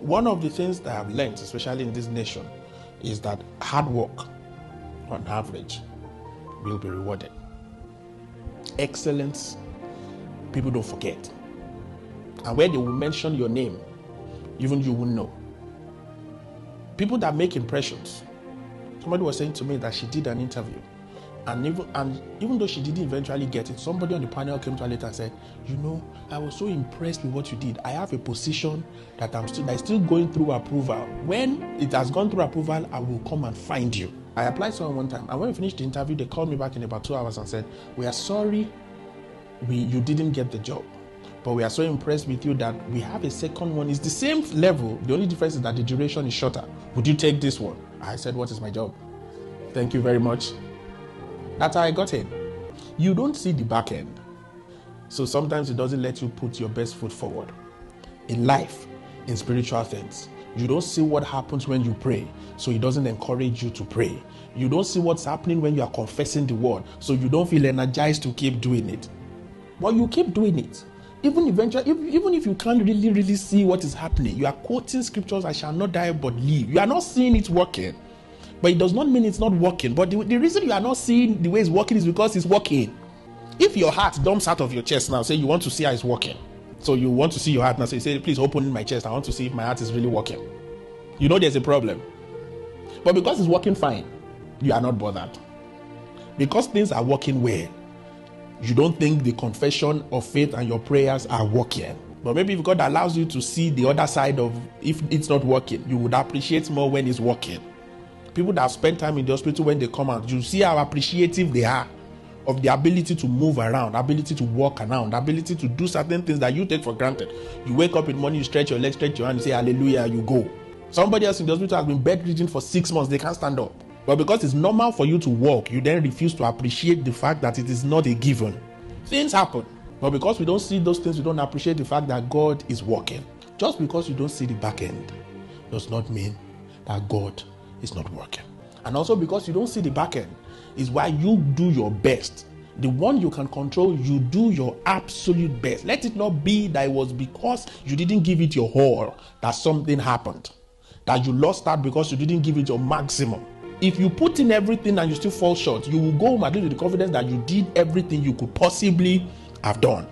One of the things that I've learned, especially in this nation, is that hard work, on average, will be rewarded. Excellence, people don't forget. And where they will mention your name, even you will know. People that make impressions. Somebody was saying to me that she did an interview, and even though she didn't eventually get it, somebody on the panel came to her later and said, I was so impressed with what you did. I have a position that is still going through approval. When it has gone through approval, I will come and find you. I applied to one time, and when we finished the interview, they called me back in about 2 hours and said, we are sorry you didn't get the job, but we are so impressed with you that we have a second one. It's the same level. The only difference is that the duration is shorter. Would you take this one? I said, what is my job? Thank you very much. That's how I got in. You don't see the back end. So sometimes it doesn't let you put your best foot forward. In life, in spiritual things, you don't see what happens when you pray, so it doesn't encourage you to pray. You don't see what's happening when you are confessing the word, so you don't feel energized to keep doing it. But you keep doing it. Even if you can't really see what is happening, you are quoting scriptures, I shall not die but live. You are not seeing it working. But it does not mean it's not working. But the reason you are not seeing the way it's working is because it's working. If your heart dumps out of your chest now, say you want to see how it's working. So you want to see your heart now, say, please open my chest. I want to see if my heart is really working. You know there's a problem. But because it's working fine, you are not bothered. Because things are working well, you don't think the confession of faith and your prayers are working. But maybe if God allows you to see the other side of if it's not working, you would appreciate more when it's working. People that have spent time in the hospital, when they come out, you see how appreciative they are of the ability to move around, ability to walk around, ability to do certain things that you take for granted. You wake up in the morning, you stretch your legs, stretch your hand, you say hallelujah, you go. Somebody else in the hospital has been bedridden for 6 months, they can't stand up. But because it's normal for you to walk, you then refuse to appreciate the fact that it is not a given. Things happen. But because we don't see those things, we don't appreciate the fact that God is working. Just because you don't see the back end does not mean that God is not working. And also because you don't see the back end is why you do your best. The one you can control, you do your absolute best. Let it not be that it was because you didn't give it your all that something happened. That you lost out because you didn't give it your maximum. If you put in everything and you still fall short, you will go home at least with the confidence that you did everything you could possibly have done.